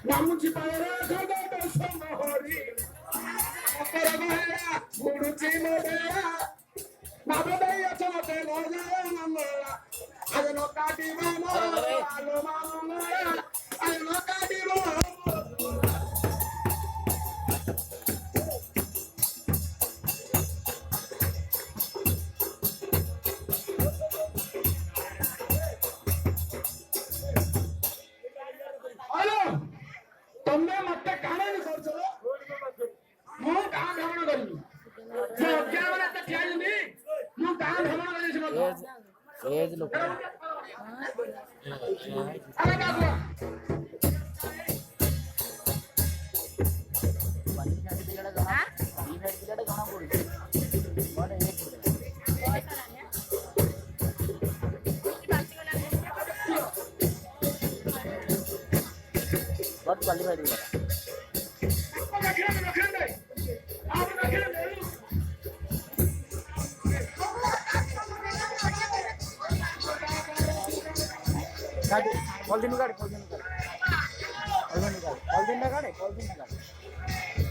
Namuchi para kada samahari Aparagaya Guruchi modera Nabadaya chote lojaya namara Ayano kati mama alo mama Ayano kati mama तुमने मत कहने नहीं कर चलो मुंह कहाँ भ्रमण करी जो क्या वाला तक क्या नहीं मुंह कहाँ भ्रमण करी इसमें एज लोग अरे क्या हुआ पानी में बिगड़ा गाना पानी में बिगड़ा गाना बोल और एक बहुत पानी में बिगड़ा पॉलिथीन निकाल